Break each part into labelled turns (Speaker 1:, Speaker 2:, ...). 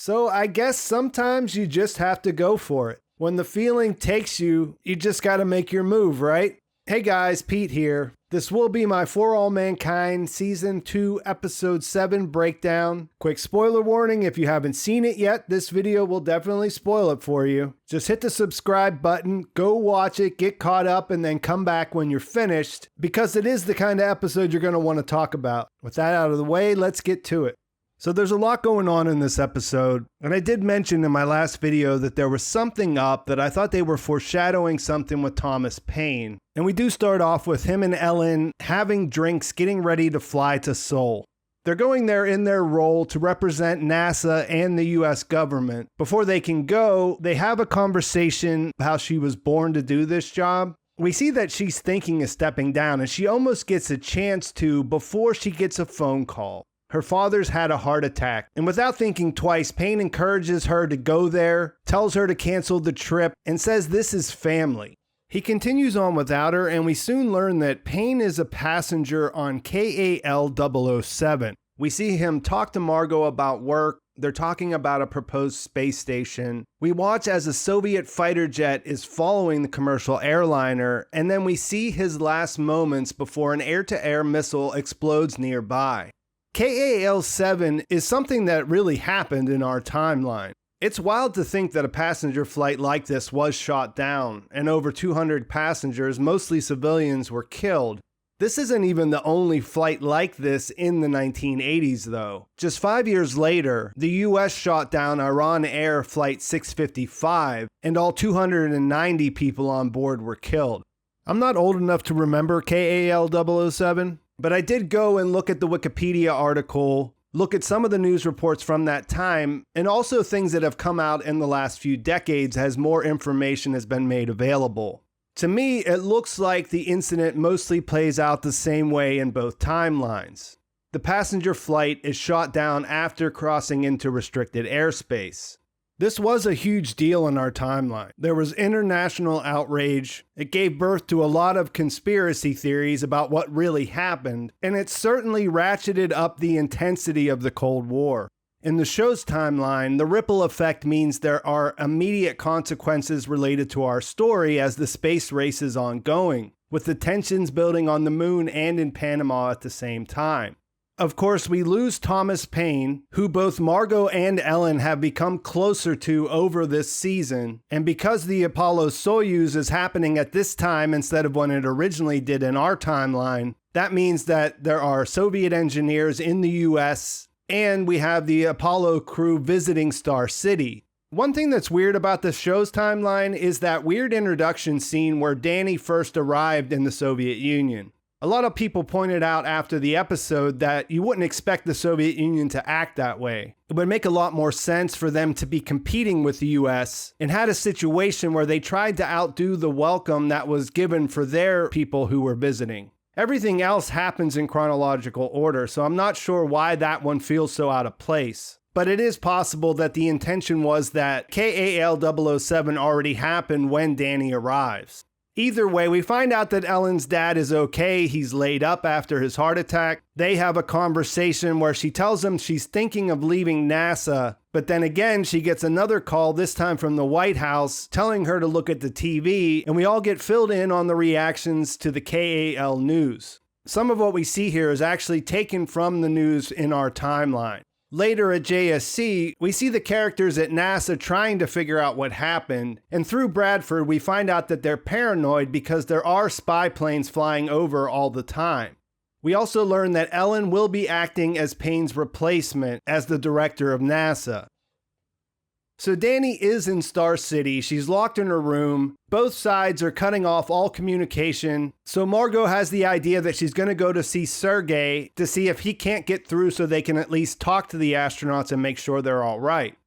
Speaker 1: So I guess sometimes you just have to go for it. When the feeling takes you, you just got to make your move, right? Hey guys, Pete here. This will be my For All Mankind Season 2 Episode 7 breakdown. Quick spoiler warning, if you haven't seen it yet, this video will definitely spoil it for you. Just hit the subscribe button, go watch it, get caught up, and then come back when you're finished, because it is the kind of episode you're going to want to talk about. With that out of the way, let's get to it. So there's a lot going on in this episode, and I did mention in my last video that there was something up, that I thought they were foreshadowing something with Thomas Paine. And we do start off with him and Ellen having drinks, getting ready to fly to Seoul. They're going there in their role to represent NASA and the US government. Before they can go, they have a conversation about how she was born to do this job. We see that she's thinking of stepping down, and she almost gets a chance to before she gets a phone call. Her father's had a heart attack, and without thinking twice, Paine encourages her to go there, tells her to cancel the trip, and says this is family. He continues on without her, and we soon learn that Paine is a passenger on KAL 007. We see him talk to Margo about work. They're talking about a proposed space station. We watch as a Soviet fighter jet is following the commercial airliner, and then we see his last moments before an air-to-air missile explodes nearby. KAL-7 is something that really happened in our timeline. It's wild to think that a passenger flight like this was shot down, and over 200 passengers, mostly civilians, were killed. This isn't even the only flight like this in the 1980s, though. Just 5 years later, the US shot down Iran Air Flight 655, and all 290 people on board were killed. I'm not old enough to remember KAL 007. But I did go and look at the Wikipedia article, look at some of the news reports from that time, and also things that have come out in the last few decades as more information has been made available. To me, it looks like the incident mostly plays out the same way in both timelines. The passenger flight is shot down after crossing into restricted airspace. This was a huge deal in our timeline. There was international outrage. It gave birth to a lot of conspiracy theories about what really happened, and it certainly ratcheted up the intensity of the Cold War. In the show's timeline, the ripple effect means there are immediate consequences related to our story as the space race is ongoing, with the tensions building on the moon and in Panama at the same time. Of course, we lose Thomas Paine, who both Margo and Ellen have become closer to over this season. And because the Apollo-Soyuz is happening at this time instead of when it originally did in our timeline, that means that there are Soviet engineers in the US, and we have the Apollo crew visiting Star City. One thing that's weird about the show's timeline is that weird introduction scene where Dani first arrived in the Soviet Union. A lot of people pointed out after the episode that you wouldn't expect the Soviet Union to act that way. It would make a lot more sense for them to be competing with the US and had a situation where they tried to outdo the welcome that was given for their people who were visiting. Everything else happens in chronological order, so I'm not sure why that one feels so out of place. But it is possible that the intention was that KAL 007 already happened when Dani arrives. Either way, we find out that Ellen's dad is okay. He's laid up after his heart attack. They have a conversation where she tells him she's thinking of leaving NASA, but then again, she gets another call, this time from the White House, telling her to look at the TV, and we all get filled in on the reactions to the KAL news. Some of what we see here is actually taken from the news in our timeline. Later at JSC, we see the characters at NASA trying to figure out what happened, and through Bradford, we find out that they're paranoid because there are spy planes flying over all the time. We also learn that Ellen will be acting as Paine's replacement as the director of NASA. So Dani is in Star City. She's locked in her room. Both sides are cutting off all communication. So Margo has the idea that she's going to go to see Sergei to see if he can't get through so they can at least talk to the astronauts and make sure they're all right.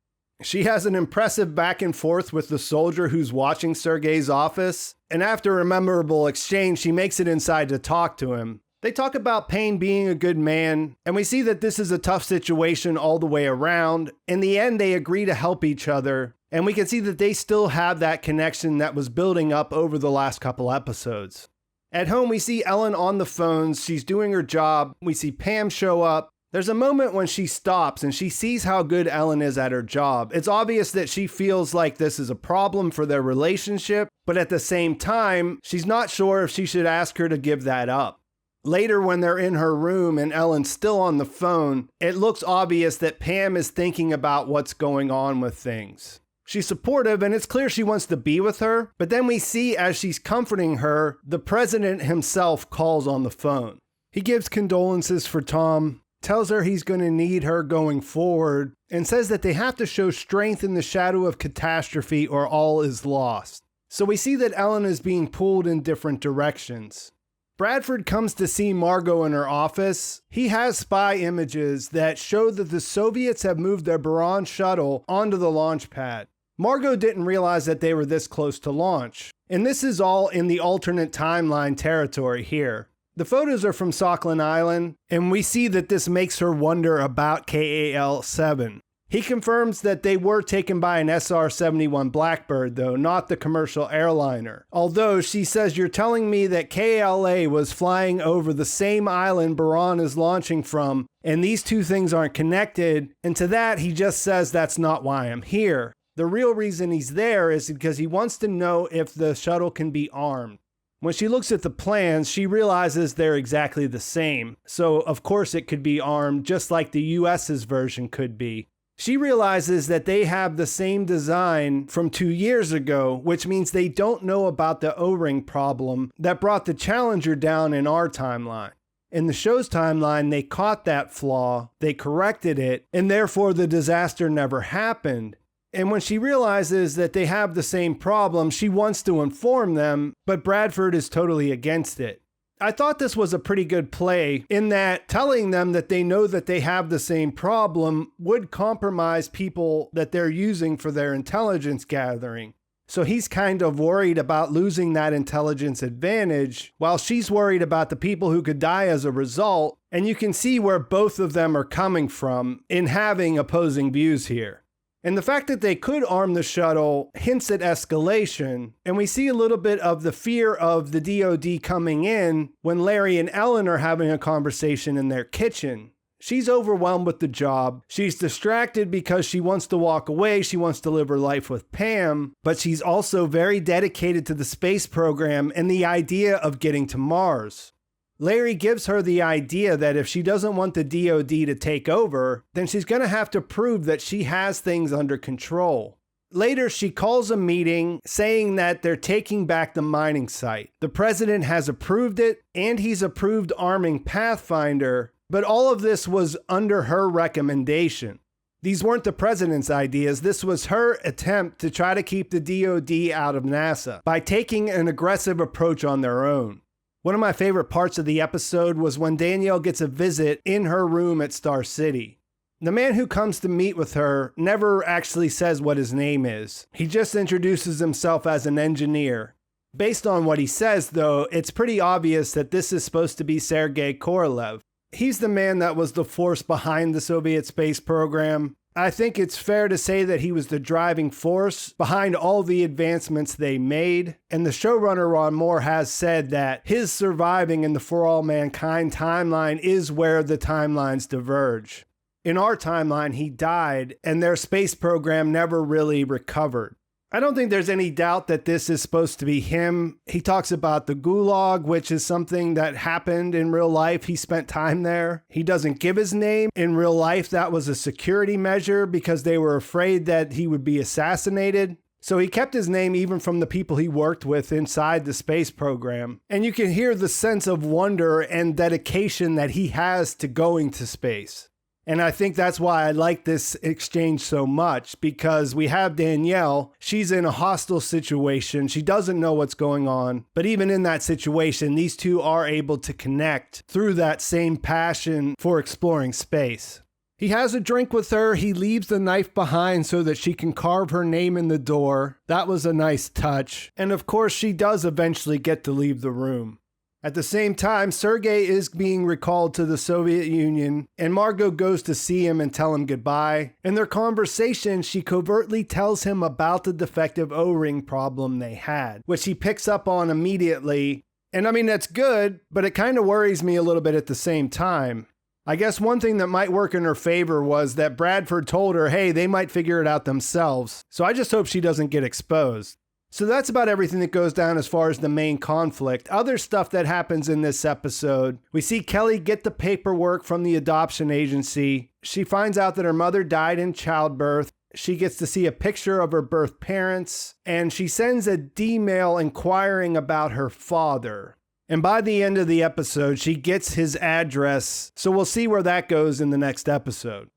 Speaker 1: She has an impressive back and forth with the soldier who's watching Sergei's office. And after a memorable exchange, she makes it inside to talk to him. They talk about Paine being a good man, and we see that this is a tough situation all the way around. In the end, they agree to help each other, and we can see that they still have that connection that was building up over the last couple episodes. At home, we see Ellen on the phones. She's doing her job. We see Pam show up. There's a moment when she stops and she sees how good Ellen is at her job. It's obvious that she feels like this is a problem for their relationship, but at the same time, she's not sure if she should ask her to give that up. Later, when they're in her room and Ellen's still on the phone, it looks obvious that Pam is thinking about what's going on with things. She's supportive and it's clear she wants to be with her, but then we see as she's comforting her, the president himself calls on the phone. He gives condolences for Tom, tells her he's going to need her going forward, and says that they have to show strength in the shadow of catastrophe or all is lost. So we see that Ellen is being pulled in different directions. Bradford comes to see Margo in her office. He has spy images that show that the Soviets have moved their Buran shuttle onto the launch pad. Margo didn't realize that they were this close to launch. And this is all in the alternate timeline territory here. The photos are from Sakhalin Island, and we see that this makes her wonder about KAL-7. He confirms that they were taken by an SR-71 Blackbird, though, not the commercial airliner. Although she says, "You're telling me that KLA was flying over the same island Buran is launching from, and these two things aren't connected." And to that, he just says, "That's not why I'm here." The real reason he's there is because he wants to know if the shuttle can be armed. When she looks at the plans, she realizes they're exactly the same. So, of course, it could be armed just like the US's version could be. She realizes that they have the same design from 2 years ago, which means they don't know about the O-ring problem that brought the Challenger down in our timeline. In the show's timeline, they caught that flaw, they corrected it, and therefore the disaster never happened. And when she realizes that they have the same problem, she wants to inform them, but Bradford is totally against it. I thought this was a pretty good play in that telling them that they know that they have the same problem would compromise people that they're using for their intelligence gathering. So he's kind of worried about losing that intelligence advantage while she's worried about the people who could die as a result. And you can see where both of them are coming from in having opposing views here. And the fact that they could arm the shuttle hints at escalation, and we see a little bit of the fear of the DoD coming in when Larry and Ellen are having a conversation in their kitchen. She's overwhelmed with the job. She's distracted because she wants to walk away. She wants to live her life with Pam, but she's also very dedicated to the space program and the idea of getting to Mars. Larry gives her the idea that if she doesn't want the DoD to take over, then she's going to have to prove that she has things under control. Later, she calls a meeting saying that they're taking back the mining site. The president has approved it, and he's approved arming Pathfinder, but all of this was under her recommendation. These weren't the president's ideas. This was her attempt to try to keep the DoD out of NASA by taking an aggressive approach on their own. One of my favorite parts of the episode was when Danielle gets a visit in her room at Star City. The man who comes to meet with her never actually says what his name is. He just introduces himself as an engineer. Based on what he says, though, it's pretty obvious that this is supposed to be Sergei Korolev. He's the man that was the force behind the Soviet space program. I think it's fair to say that he was the driving force behind all the advancements they made. And the showrunner Ron Moore has said that his surviving in the For All Mankind timeline is where the timelines diverge. In our timeline, he died, and their space program never really recovered. I don't think there's any doubt that this is supposed to be him. He talks about the Gulag, which is something that happened in real life. He spent time there. He doesn't give his name. In real life, that was a security measure because they were afraid that he would be assassinated. So he kept his name even from the people he worked with inside the space program. And you can hear the sense of wonder and dedication that he has to going to space. And I think that's why I like this exchange so much, because we have Danielle. She's in a hostile situation. She doesn't know what's going on. But even in that situation, these two are able to connect through that same passion for exploring space. He has a drink with her. He leaves the knife behind so that she can carve her name in the door. That was a nice touch. And of course, she does eventually get to leave the room. At the same time, Sergei is being recalled to the Soviet Union, and Margo goes to see him and tell him goodbye. In their conversation, she covertly tells him about the defective O-ring problem they had, which he picks up on immediately. And I mean, that's good, but it kind of worries me a little bit at the same time. I guess one thing that might work in her favor was that Bradford told her, hey, they might figure it out themselves. So I just hope she doesn't get exposed. So that's about everything that goes down as far as the main conflict. Other stuff that happens in this episode, we see Kelly get the paperwork from the adoption agency. She finds out that her mother died in childbirth. She gets to see a picture of her birth parents, and she sends a D-mail inquiring about her father. And by the end of the episode, she gets his address, so we'll see where that goes in the next episode.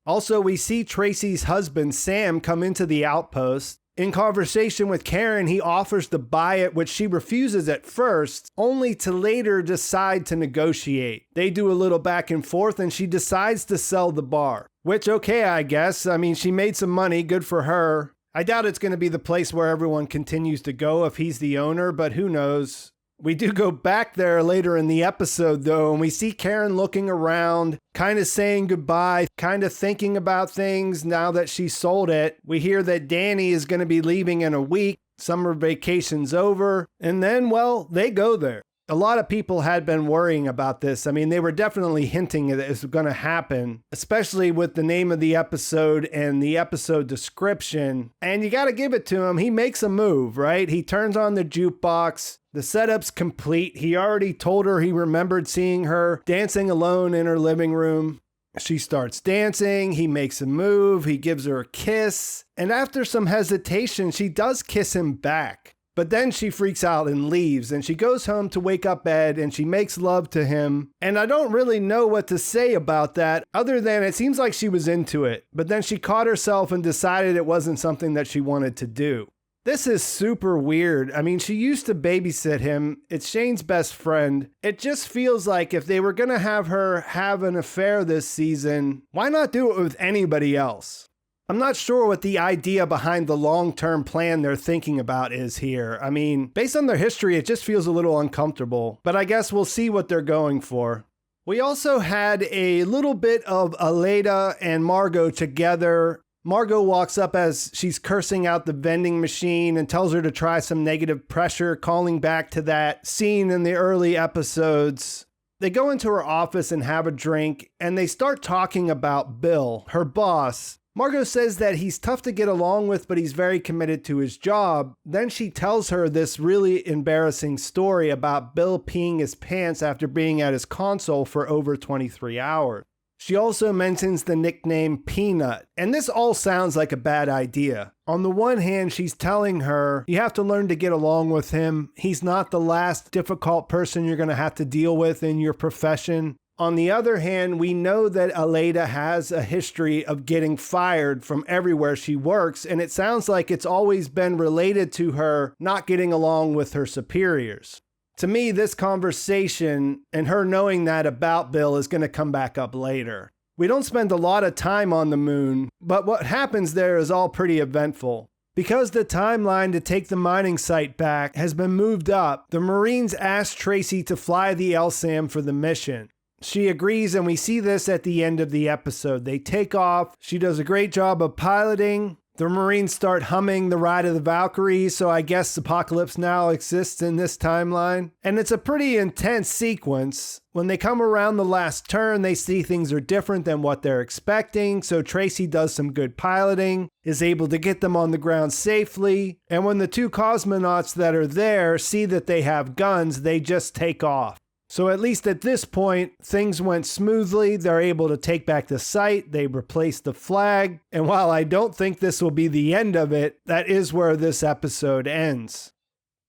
Speaker 1: Also, we see Tracy's husband, Sam, come into the outpost. In conversation with Karen, he offers to buy it, which she refuses at first, only to later decide to negotiate. They do a little back and forth, and she decides to sell the bar. Which, okay, I guess. I mean, she made some money, good for her. I doubt it's going to be the place where everyone continues to go if he's the owner, but who knows. We do go back there later in the episode, though, and we see Karen looking around, kind of saying goodbye, kind of thinking about things now that she sold it. We hear that Dani is going to be leaving in a week. Summer vacation's over. And then, well, they go there. A lot of people had been worrying about this. I mean, they were definitely hinting that it was going to happen, especially with the name of the episode and the episode description. And you got to give it to him. He makes a move, right? He turns on the jukebox. The setup's complete. He already told her he remembered seeing her dancing alone in her living room. She starts dancing. He makes a move. He gives her a kiss. And after some hesitation, she does kiss him back. But then she freaks out and leaves, and she goes home to wake up Ed, and she makes love to him. And I don't really know what to say about that, other than it seems like she was into it. But then she caught herself and decided it wasn't something that she wanted to do. This is super weird. I mean, she used to babysit him. It's Shane's best friend. It just feels like if they were going to have her have an affair this season, why not do it with anybody else? I'm not sure what the idea behind the long-term plan they're thinking about is here. I mean, based on their history, it just feels a little uncomfortable, but I guess we'll see what they're going for. We also had a little bit of Aleida and Margo together. Margo walks up as she's cursing out the vending machine and tells her to try some negative pressure, calling back to that scene in the early episodes. They go into her office and have a drink, and they start talking about Bill, her boss. Margo says that he's tough to get along with, but he's very committed to his job. Then she tells her this really embarrassing story about Bill peeing his pants after being at his console for over 23 hours. She also mentions the nickname Peanut, and this all sounds like a bad idea. On the one hand, she's telling her, you have to learn to get along with him. He's not the last difficult person you're going to have to deal with in your profession. On the other hand, we know that Aleida has a history of getting fired from everywhere she works, and it sounds like it's always been related to her not getting along with her superiors. To me, this conversation and her knowing that about Bill is going to come back up later. We don't spend a lot of time on the moon, but what happens there is all pretty eventful. Because the timeline to take the mining site back has been moved up, the Marines ask Tracy to fly the LSAM for the mission. She agrees, and we see this at the end of the episode. They take off. She does a great job of piloting. The Marines start humming the Ride of the Valkyries, so I guess Apocalypse Now exists in this timeline. And it's a pretty intense sequence. When they come around the last turn, they see things are different than what they're expecting, so Tracy does some good piloting, is able to get them on the ground safely, and when the two cosmonauts that are there see that they have guns, they just take off. So at least at this point, things went smoothly. They're able to take back the site. They replaced the flag. And while I don't think this will be the end of it, that is where this episode ends.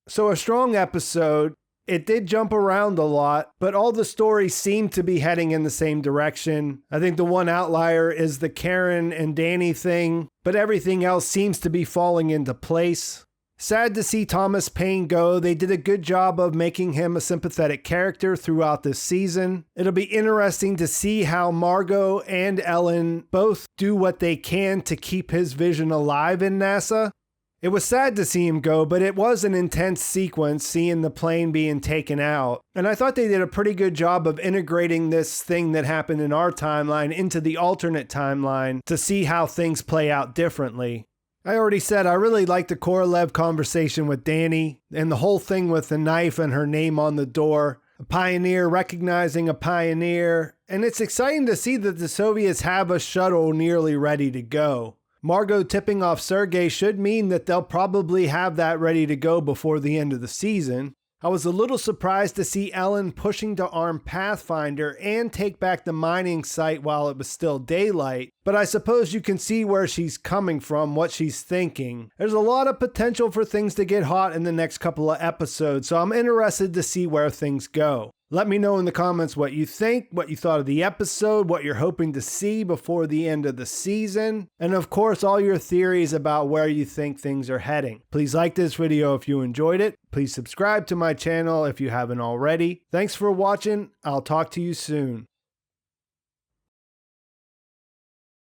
Speaker 1: So a strong episode. It did jump around a lot, but all the stories seem to be heading in the same direction. I think the one outlier is the Karen and Dani thing, but everything else seems to be falling into place. Sad to see Thomas Paine go. They did a good job of making him a sympathetic character throughout this season. It'll be interesting to see how Margo and Ellen both do what they can to keep his vision alive in NASA. It was sad to see him go, but it was an intense sequence seeing the plane being taken out. And I thought they did a pretty good job of integrating this thing that happened in our timeline into the alternate timeline to see how things play out differently. I already said I really liked the Korolev conversation with Dani and the whole thing with the knife and her name on the door. A pioneer recognizing a pioneer, and it's exciting to see that the Soviets have a shuttle nearly ready to go. Margo tipping off Sergei should mean that they'll probably have that ready to go before the end of the season. I was a little surprised to see Ellen pushing to arm Pathfinder and take back the mining site while it was still daylight, but I suppose you can see where she's coming from, what she's thinking. There's a lot of potential for things to get hot in the next couple of episodes, so I'm interested to see where things go. Let me know in the comments what you think, what you thought of the episode, what you're hoping to see before the end of the season, and of course all your theories about where you think things are heading. Please like this video if you enjoyed it. Please subscribe to my channel if you haven't already. Thanks for watching. I'll talk to you soon.